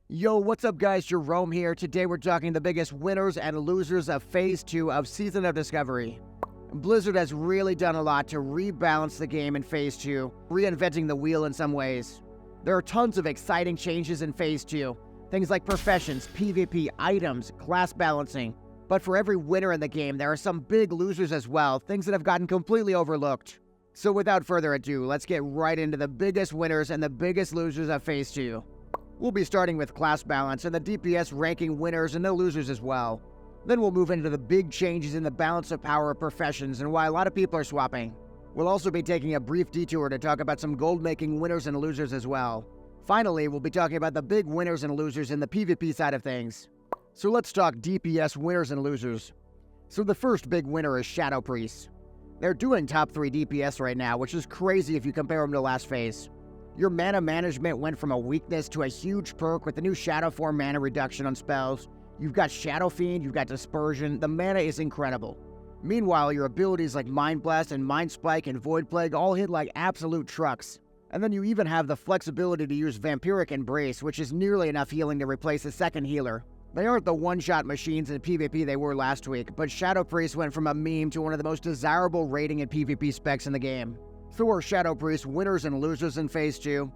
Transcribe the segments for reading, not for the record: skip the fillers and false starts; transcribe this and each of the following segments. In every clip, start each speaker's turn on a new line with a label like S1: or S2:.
S1: Yo, what's up guys, Jerome here. Today we're talking the biggest winners and losers of Phase 2 of Season of Discovery. Blizzard has really done a lot to rebalance the game in Phase 2, reinventing the wheel in some ways. There are tons of exciting changes in Phase 2, things like professions, PvP, items, class balancing. But for every winner in the game, there are some big losers as well, things that have gotten completely overlooked. So without further ado, let's get right into the biggest winners and the biggest losers of Phase 2. We'll be starting with class balance and the DPS ranking winners and the losers as well. Then we'll move into the big changes in the balance of power of professions and why a lot of people are swapping. We'll also be taking a brief detour to talk about some gold-making winners and losers as well. Finally, we'll be talking about the big winners and losers in the PvP side of things. So let's talk DPS winners and losers. So the first big winner is Shadow Priests. They're doing top 3 DPS right now, which is crazy if you compare them to last phase. Your mana management went from a weakness to a huge perk with the new Shadow Form mana reduction on spells. You've got Shadow Fiend, you've got Dispersion, the mana is incredible. Meanwhile, your abilities like Mind Blast and Mind Spike and Void Plague all hit like absolute trucks. And then you even have the flexibility to use Vampiric Embrace, which is nearly enough healing to replace a second healer. They aren't the one-shot machines in PvP they were last week, but Shadow Priest went from a meme to one of the most desirable rating and PvP specs in the game. So are Shadow Priest winners and losers in Phase 2?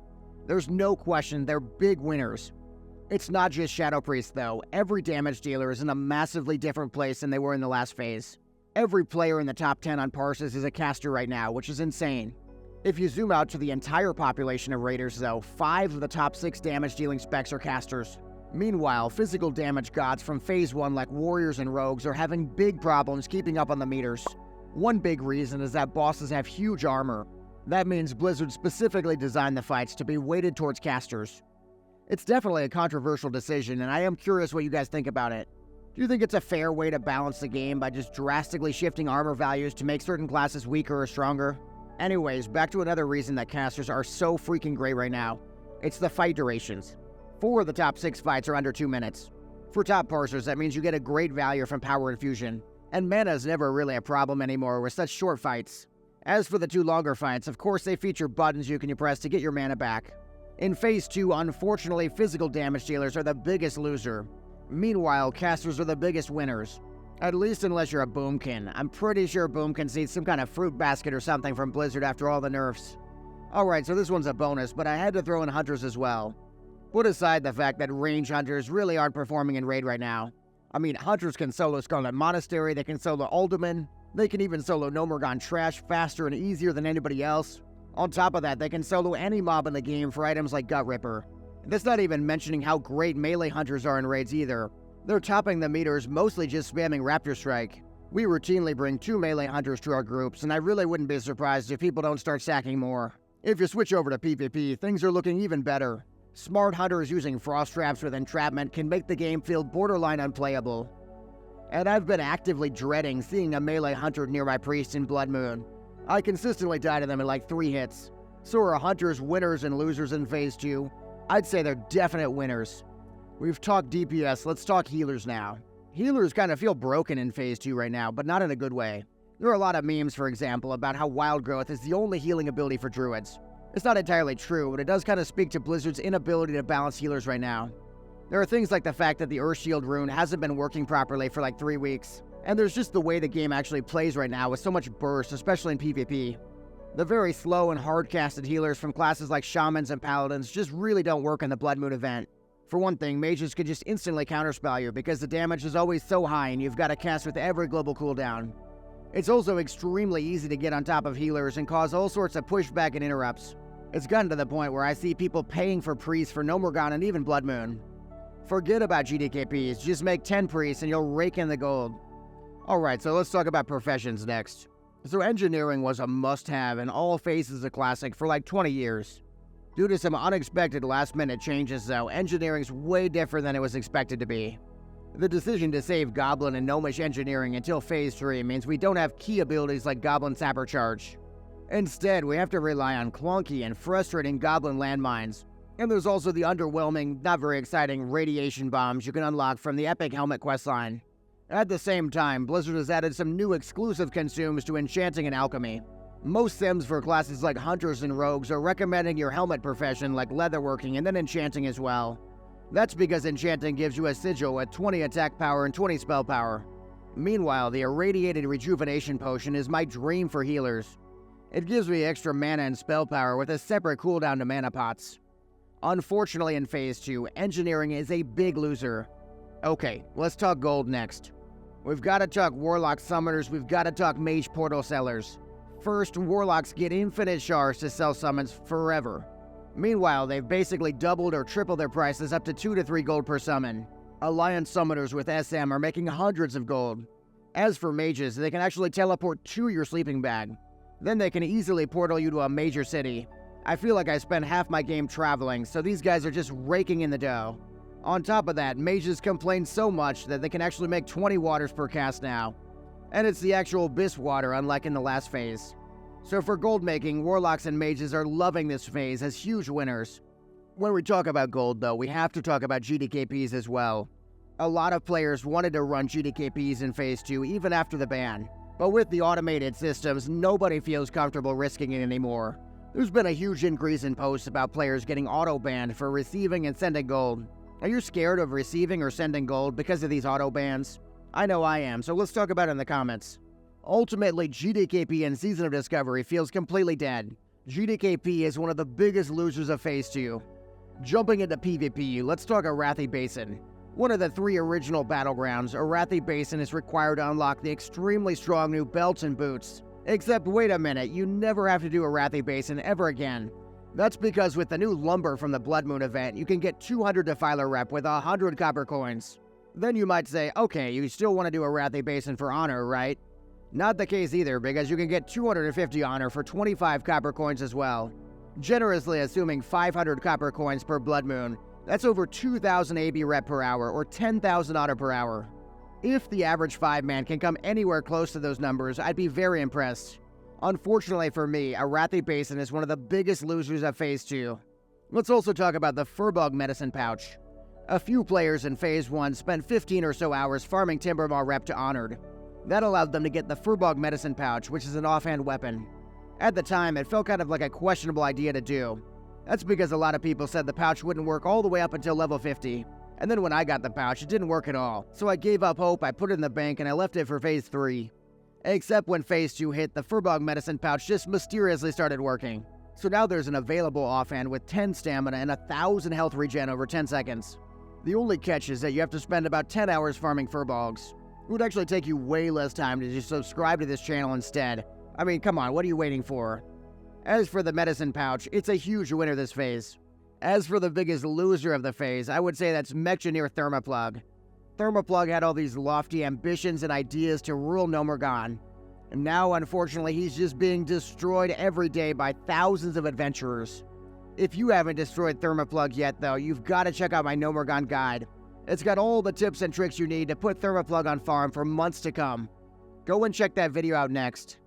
S1: There's no question they're big winners. It's not just Shadow Priest though, every damage dealer is in a massively different place than they were in the last phase. Every player in the top 10 on Parses is a caster right now, which is insane. If you zoom out to the entire population of raiders though, 5 of the top 6 damage dealing specs are casters. Meanwhile, physical damage gods from Phase 1 like warriors and rogues are having big problems keeping up on the meters. One big reason is that bosses have huge armor. That means Blizzard specifically designed the fights to be weighted towards casters. It's definitely a controversial decision, and I am curious what you guys think about it. Do you think it's a fair way to balance the game by just drastically shifting armor values to make certain classes weaker or stronger? Anyways, back to another reason that casters are so freaking great right now. It's the fight durations. 4 of the top 6 fights are under 2 minutes. For top parsers, that means you get a great value from power infusion. And mana is never really a problem anymore with such short fights. As for the 2 longer fights, of course they feature buttons you can press to get your mana back. In Phase 2, unfortunately, physical damage dealers are the biggest loser. Meanwhile, casters are the biggest winners. At least unless you're a Boomkin. I'm pretty sure Boomkin sees some kind of fruit basket or something from Blizzard after all the nerfs. Alright, so this one's a bonus, but I had to throw in hunters as well. Put aside the fact that range hunters really aren't performing in raid right now. I mean, hunters can solo Scarlet Monastery, they can solo Alderman, they can even solo Gnomeregan Trash faster and easier than anybody else. On top of that, they can solo any mob in the game for items like Gut Ripper. That's not even mentioning how great melee hunters are in raids either. They're topping the meters mostly just spamming Raptor Strike. We routinely bring 2 melee hunters to our groups, and I really wouldn't be surprised if people don't start sacking more. If you switch over to PvP, things are looking even better. Smart hunters using frost traps with entrapment can make the game feel borderline unplayable. And I've been actively dreading seeing a melee hunter near my priest in Blood Moon. I consistently die to them in like 3 hits. So are hunters winners and losers in Phase 2? I'd say they're definite winners. We've talked DPS, let's talk healers now. Healers kind of feel broken in Phase 2 right now, but not in a good way. There are a lot of memes, for example, about how Wild Growth is the only healing ability for druids. It's not entirely true, but it does kind of speak to Blizzard's inability to balance healers right now. There are things like the fact that the Earthshield rune hasn't been working properly for like 3 weeks, and there's just the way the game actually plays right now with so much burst, especially in PvP. The very slow and hard-casted healers from classes like Shamans and Paladins just really don't work in the Blood Moon event. For one thing, mages could just instantly counterspell you because the damage is always so high and you've got to cast with every global cooldown. It's also extremely easy to get on top of healers and cause all sorts of pushback and interrupts. It's gotten to the point where I see people paying for priests for Gnomeregan and even Blood Moon. Forget about GDKPs, just make 10 priests and you'll rake in the gold. Alright, so let's talk about professions next. So engineering was a must-have in all phases of Classic for like 20 years. Due to some unexpected last-minute changes though, engineering's way different than it was expected to be. The decision to save Goblin and Gnomish engineering until Phase 3 means we don't have key abilities like Goblin Sapper Charge. Instead, we have to rely on clunky and frustrating Goblin landmines. And there's also the underwhelming, not very exciting radiation bombs you can unlock from the Epic Helmet questline. At the same time, Blizzard has added some new exclusive consumes to Enchanting and Alchemy. Most sims for classes like Hunters and Rogues are recommending your helmet profession like Leatherworking and then Enchanting as well. That's because Enchanting gives you a sigil with 20 attack power and 20 spell power. Meanwhile, the Irradiated Rejuvenation Potion is my dream for healers. It gives me extra mana and spell power with a separate cooldown to mana pots. Unfortunately in Phase 2, Engineering is a big loser. Okay, let's talk gold next. We've got to talk Warlock Summoners, we've got to talk Mage Portal Sellers. First, Warlocks get infinite shards to sell summons forever. Meanwhile, they've basically doubled or tripled their prices up to 2 to 3 gold per summon. Alliance Summoners with SM are making hundreds of gold. As for Mages, they can actually teleport to your sleeping bag. Then they can easily portal you to a major city. I feel like I spend half my game traveling, so these guys are just raking in the dough. On top of that, Mages complain so much that they can actually make 20 waters per cast now. And it's the actual Abyss water, unlike in the last phase. So for gold making, Warlocks and Mages are loving this phase as huge winners. When we talk about gold though, we have to talk about GDKPs as well. A lot of players wanted to run GDKPs in Phase 2 even after the ban. But with the automated systems, nobody feels comfortable risking it anymore. There's been a huge increase in posts about players getting auto-banned for receiving and sending gold. Are you scared of receiving or sending gold because of these auto-bans? I know I am, so let's talk about it in the comments. Ultimately, GDKP in Season of Discovery feels completely dead. GDKP is one of the biggest losers of Phase 2. Jumping into PvP, let's talk Arathi Basin. One of the 3 original battlegrounds, Arathi Basin is required to unlock the extremely strong new belts and boots. Except wait a minute, you never have to do Arathi Basin ever again. That's because with the new lumber from the Blood Moon event, you can get 200 Defiler rep with 100 copper coins. Then you might say, okay, you still want to do Arathi Basin for honor, right? Not the case either, because you can get 250 honor for 25 copper coins as well. Generously assuming 500 copper coins per Blood Moon, that's over 2,000 AB rep per hour or 10,000 honor per hour. If the average 5-man can come anywhere close to those numbers, I'd be very impressed. Unfortunately for me, Arathi Basin is one of the biggest losers of Phase 2. Let's also talk about the Furbog medicine pouch. A few players in Phase 1 spent 15 or so hours farming Timbermaw rep to Honored. That allowed them to get the Furbog medicine pouch, which is an offhand weapon. At the time, it felt kind of like a questionable idea to do. That's because a lot of people said the pouch wouldn't work all the way up until level 50. And then when I got the pouch, it didn't work at all. So I gave up hope, I put it in the bank, and I left it for Phase 3. Except when Phase 2 hit, the Furbog medicine pouch just mysteriously started working. So now there's an available offhand with 10 stamina and 1,000 health regen over 10 seconds. The only catch is that you have to spend about 10 hours farming Furbogs. It would actually take you way less time to just subscribe to this channel instead. I mean, come on, what are you waiting for? As for the medicine pouch, it's a huge winner this phase. As for the biggest loser of the phase, I would say that's Mechanier Thermoplug. Thermoplug had all these lofty ambitions and ideas to rule Gnomeregan. And now, unfortunately, he's just being destroyed every day by thousands of adventurers. If you haven't destroyed Thermoplug yet, though, you've got to check out my Gnomeregan guide. It's got all the tips and tricks you need to put Thermoplug on farm for months to come. Go and check that video out next.